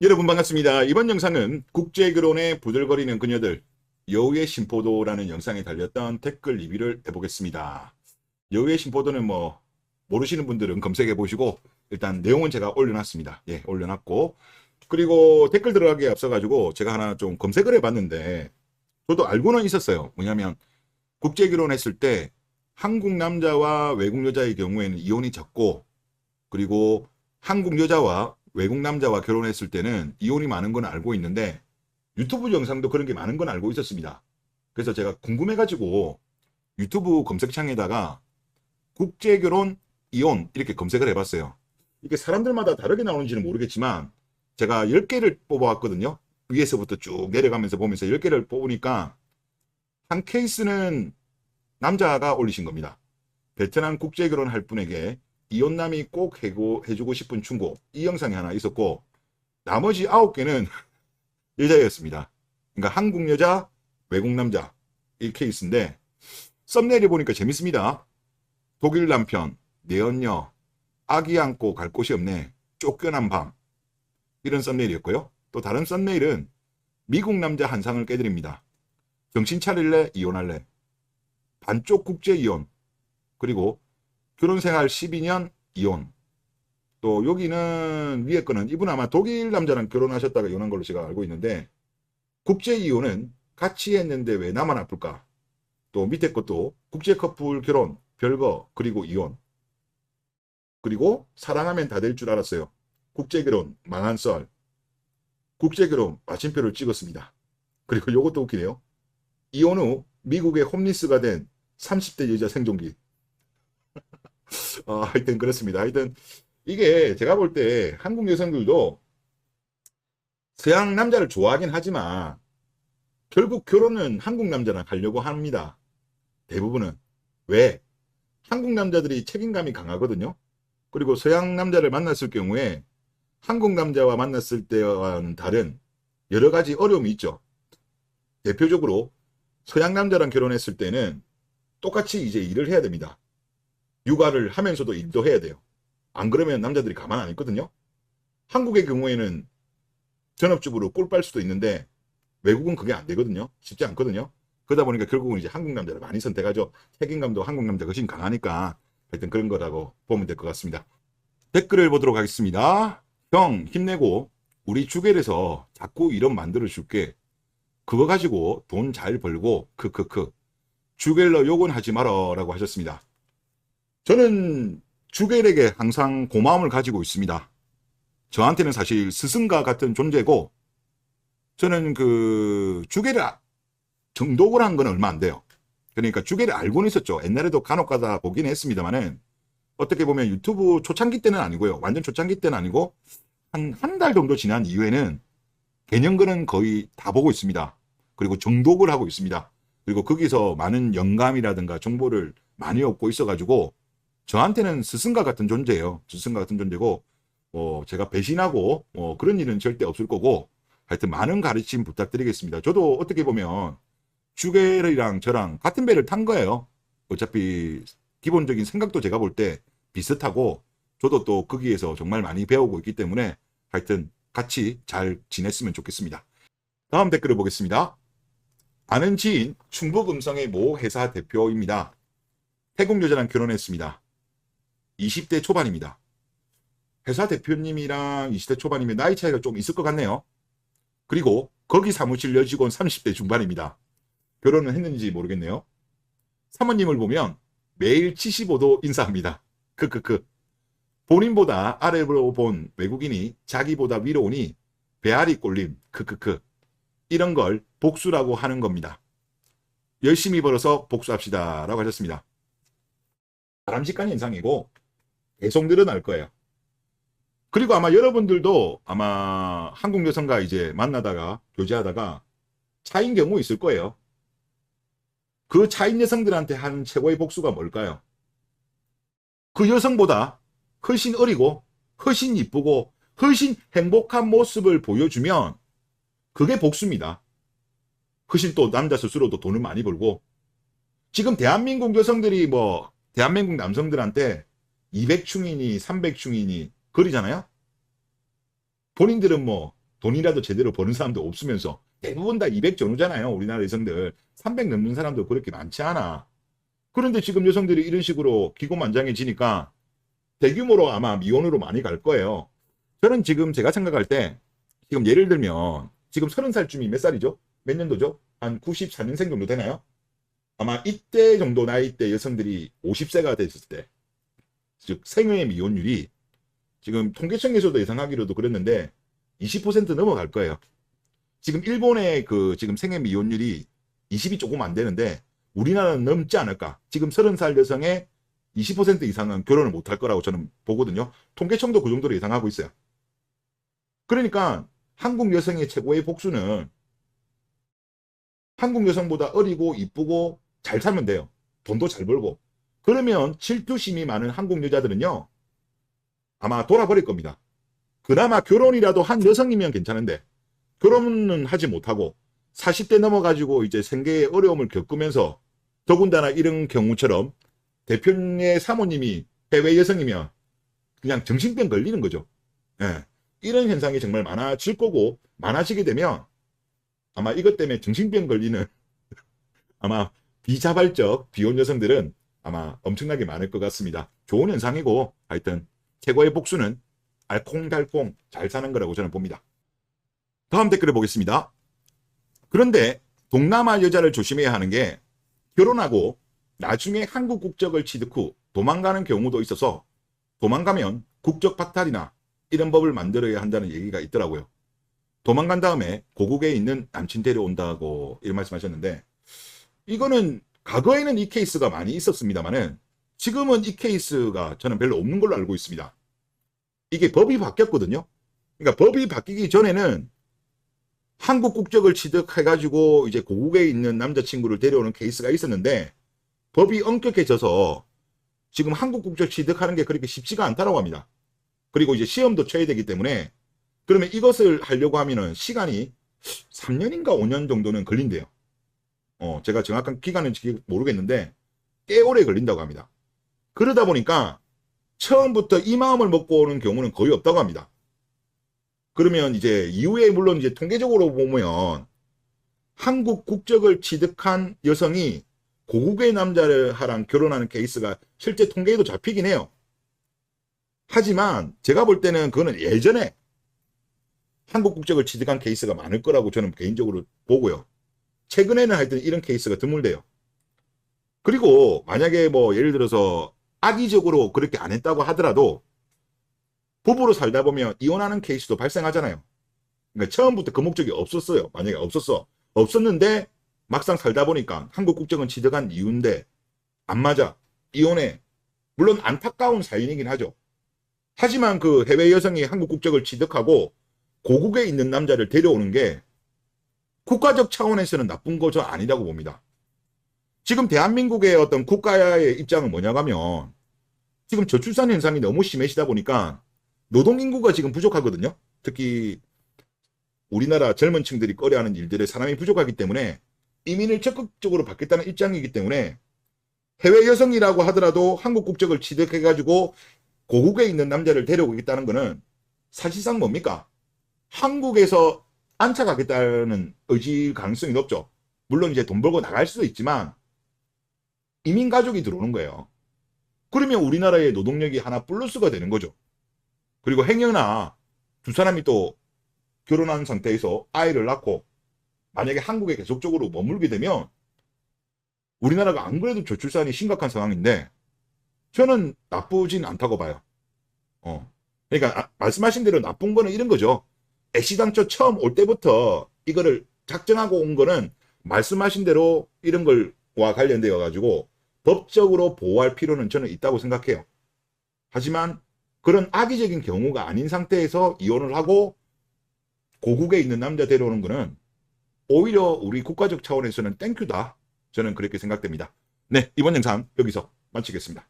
여러분 반갑습니다. 이번 영상은 국제결혼에 부들거리는 그녀들 여우의 심포도라는 영상에 달렸던 댓글 리뷰를 해보겠습니다. 여우의 심포도는 모르시는 분들은 검색해 보시고 일단 내용은 제가 올려놨습니다. 예, 올려놨고 그리고 댓글 들어가기에 앞서 가지고 제가 하나 좀 검색을 해봤는데 저도 알고는 있었어요. 뭐냐면 국제결혼했을 때 한국 남자와 외국 여자의 경우에는 이혼이 적고, 그리고 한국 여자와 외국 남자와 결혼했을 때는 이혼이 많은 건 알고 있는데 유튜브 영상도 그런 게 많은 건 알고 있었습니다. 그래서 제가 궁금해가지고 유튜브 검색창에다가 국제결혼 이혼 이렇게 검색을 해봤어요. 이게 사람들마다 다르게 나오는지는 모르겠지만 제가 10개를 뽑아왔거든요. 위에서부터 쭉 내려가면서 보면서 10개를 뽑으니까 한 케이스는 남자가 올리신 겁니다. 베트남 국제결혼 할 분에게 이혼남이 꼭 해주고 싶은 충고, 이 영상이 하나 있었고 나머지 9개는 여자였습니다. 그러니까 한국 여자, 외국 남자 이 케이스인데 썸네일을 보니까 재밌습니다. 독일 남편, 내연녀, 아기 안고 갈 곳이 없네, 쫓겨난 밤, 이런 썸네일이었고요. 또 다른 썸네일은 미국 남자 한 상을 깨드립니다. 정신 차릴래? 이혼할래? 반쪽 국제 이혼, 그리고 결혼생활 12년 이혼. 또 여기는 위에 거는 이분 아마 독일 남자랑 결혼하셨다가 이혼한 걸로 제가 알고 있는데 국제 이혼은 같이 했는데 왜 나만 아플까? 또 밑에 것도 국제 커플 결혼 별거 그리고 이혼, 그리고 사랑하면 다 될 줄 알았어요. 국제 결혼 망한 썰, 국제 결혼 마침표를 찍었습니다. 그리고 요것도 웃기네요. 이혼 후 미국의 홈리스가 된 30대 여자 생존기. 하여튼 그렇습니다. 하여튼 이게 제가 볼 때 한국 여성들도 서양 남자를 좋아하긴 하지만 결국 결혼은 한국 남자랑 하려고 합니다. 대부분은. 왜? 한국 남자들이 책임감이 강하거든요. 그리고 서양 남자를 만났을 경우에 한국 남자와 만났을 때와는 다른 여러 가지 어려움이 있죠. 대표적으로 서양 남자랑 결혼했을 때는 똑같이 이제 일을 해야 됩니다. 육아를 하면서도 일도 해야 돼요. 안 그러면 남자들이 가만 안 있거든요. 한국의 경우에는 전업주부로 꿀 빨 수도 있는데 외국은 그게 안 되거든요. 쉽지 않거든요. 그러다 보니까 결국은 이제 한국 남자를 많이 선택하죠. 책임감도 한국 남자가 훨씬 강하니까 하여튼 그런 거라고 보면 될 것 같습니다. 댓글을 보도록 하겠습니다. 형 힘내고 우리 주겔에서 자꾸 이런 만들어 줄게. 그거 가지고 돈 잘 벌고 크크크. 주겔러 욕은 하지 마라 라고 하셨습니다. 저는 주겔에게 항상 고마움을 가지고 있습니다. 저한테는 사실 스승과 같은 존재고, 저는 그 주겔을 정독을 한 건 얼마 안 돼요. 그러니까 주겔을 알고는 있었죠. 옛날에도 간혹 가다 보긴 했습니다만은 어떻게 보면 유튜브 초창기 때는 아니고요. 완전 초창기 때는 아니고 한 달 정도 지난 이후에는 개념글은 거의 다 보고 있습니다. 그리고 정독을 하고 있습니다. 그리고 거기서 많은 영감이라든가 정보를 많이 얻고 있어가지고 저한테는 스승과 같은 존재예요. 스승과 같은 존재고 제가 배신하고 그런 일은 절대 없을 거고 하여튼 많은 가르침 부탁드리겠습니다. 저도 어떻게 보면 주겔이랑 저랑 같은 배를 탄 거예요. 어차피 기본적인 생각도 제가 볼 때 비슷하고 저도 또 거기에서 정말 많이 배우고 있기 때문에 하여튼 같이 잘 지냈으면 좋겠습니다. 다음 댓글을 보겠습니다. 아는 지인 충북음성의 모 회사 대표입니다. 태국 여자랑 결혼했습니다. 20대 초반입니다. 회사 대표님이랑 20대 초반이면 나이 차이가 좀 있을 것 같네요. 그리고 거기 사무실 여직원 30대 중반입니다. 결혼은 했는지 모르겠네요. 사모님을 보면 매일 75도 인사합니다. 크크크. 본인보다 아래로 본 외국인이 자기보다 위로 오니 배알이 꼴림. 크크크. 이런 걸 복수라고 하는 겁니다. 열심히 벌어서 복수합시다 라고 하셨습니다. 바람직한 현상이고 계속 늘어날 거예요. 그리고 아마 여러분들도 아마 한국 여성과 이제 만나다가 교제하다가 차인 경우 있을 거예요. 그 차인 여성들한테 하는 최고의 복수가 뭘까요? 그 여성보다 훨씬 어리고 훨씬 이쁘고 훨씬 행복한 모습을 보여주면 그게 복수입니다. 훨씬 또 남자 스스로도 돈을 많이 벌고, 지금 대한민국 여성들이 대한민국 남성들한테 200충이니 300충이니 그러잖아요. 본인들은 돈이라도 제대로 버는 사람도 없으면서 대부분 다 200 전후잖아요. 우리나라 여성들 300 넘는 사람도 그렇게 많지 않아. 그런데 지금 여성들이 이런 식으로 기고만장해지니까 대규모로 아마 미혼으로 많이 갈 거예요. 저는 지금 제가 생각할 때 지금 예를 들면 지금 30살쯤이 몇 살이죠? 몇 년도죠? 한 94년생 정도 되나요? 아마 이때 정도 나이대 여성들이 50세가 됐을 때, 즉 생애 미혼율이 지금 통계청에서도 예상하기로도 그랬는데 20% 넘어갈 거예요. 지금 일본의 그 지금 생애 미혼율이 20이 조금 안 되는데 우리나라는 넘지 않을까. 지금 30살 여성의 20% 이상은 결혼을 못할 거라고 저는 보거든요. 통계청도 그 정도로 예상하고 있어요. 그러니까 한국 여성의 최고의 복수는 한국 여성보다 어리고 이쁘고 잘 살면 돼요. 돈도 잘 벌고. 그러면 질투심이 많은 한국 여자들은요, 아마 돌아버릴 겁니다. 그나마 결혼이라도 한 여성이면 괜찮은데 결혼은 하지 못하고 40대 넘어가지고 이제 생계의 어려움을 겪으면서, 더군다나 이런 경우처럼 대표의 사모님이 해외 여성이면 그냥 정신병 걸리는 거죠. 예. 이런 현상이 정말 많아질 거고, 많아지게 되면 아마 이것 때문에 정신병 걸리는 아마 비자발적 비혼 여성들은 아마 엄청나게 많을 것 같습니다. 좋은 현상이고, 하여튼 최고의 복수는 알콩달콩 잘 사는 거라고 저는 봅니다. 다음 댓글을 보겠습니다. 그런데 동남아 여자를 조심해야 하는 게, 결혼하고 나중에 한국 국적을 취득 후 도망가는 경우도 있어서 도망가면 국적 박탈이나 이런 법을 만들어야 한다는 얘기가 있더라고요. 도망간 다음에 고국에 있는 남친 데려온다고 이런 말씀하셨는데, 이거는 과거에는 이 케이스가 많이 있었습니다만은 지금은 이 케이스가 저는 별로 없는 걸로 알고 있습니다. 이게 법이 바뀌었거든요. 그러니까 법이 바뀌기 전에는 한국 국적을 취득해가지고 이제 고국에 있는 남자친구를 데려오는 케이스가 있었는데, 법이 엄격해져서 지금 한국 국적 취득하는 게 그렇게 쉽지가 않다고 합니다. 그리고 이제 시험도 쳐야 되기 때문에, 그러면 이것을 하려고 하면은 시간이 3년인가 5년 정도는 걸린대요. 제가 정확한 기간은 모르겠는데 꽤 오래 걸린다고 합니다. 그러다 보니까 처음부터 이 마음을 먹고 오는 경우는 거의 없다고 합니다. 그러면 이제 이후에 물론 이제 통계적으로 보면 한국 국적을 취득한 여성이 고국의 남자랑 결혼하는 케이스가 실제 통계에도 잡히긴 해요. 하지만 제가 볼 때는 그거는 예전에 한국 국적을 취득한 케이스가 많을 거라고 저는 개인적으로 보고요. 최근에는 하여튼 이런 케이스가 드물대요. 그리고 만약에 뭐 예를 들어서 악의적으로 그렇게 안 했다고 하더라도 부부로 살다 보면 이혼하는 케이스도 발생하잖아요. 그러니까 처음부터 그 목적이 없었어요. 만약에 없었는데 막상 살다 보니까 한국 국적은 취득한 이유인데 안 맞아, 이혼해. 물론 안타까운 사연이긴 하죠. 하지만 그 해외 여성이 한국 국적을 취득하고 고국에 있는 남자를 데려오는 게 국가적 차원에서는 나쁜 거 저 아니라고 봅니다. 지금 대한민국의 어떤 국가의 입장은 뭐냐고 하면, 지금 저출산 현상이 너무 심해지다 보니까 노동인구가 지금 부족하거든요. 특히 우리나라 젊은 층들이 꺼려하는 일들에 사람이 부족하기 때문에 이민을 적극적으로 받겠다는 입장이기 때문에 해외 여성이라고 하더라도 한국 국적을 취득해가지고 고국에 있는 남자를 데려오겠다는 거는 사실상 뭡니까? 한국에서 안착하겠다는 의지 가능성이 높죠. 물론 이제 돈 벌고 나갈 수도 있지만 이민 가족이 들어오는 거예요. 그러면 우리나라의 노동력이 하나 플러스가 되는 거죠. 그리고 행여나 두 사람이 또 결혼한 상태에서 아이를 낳고 만약에 한국에 계속적으로 머물게 되면 우리나라가 안 그래도 저출산이 심각한 상황인데 저는 나쁘진 않다고 봐요. 그러니까 말씀하신 대로 나쁜 거는 이런 거죠. 애시당초 처음 올 때부터 이거를 작정하고 온 거는 말씀하신 대로 이런 걸와 관련되어 가지고 법적으로 보호할 필요는 저는 있다고 생각해요. 하지만 그런 악의적인 경우가 아닌 상태에서 이혼을 하고 고국에 있는 남자 데려오는 거는 오히려 우리 국가적 차원에서는 땡큐다. 저는 그렇게 생각됩니다. 네, 이번 영상 여기서 마치겠습니다.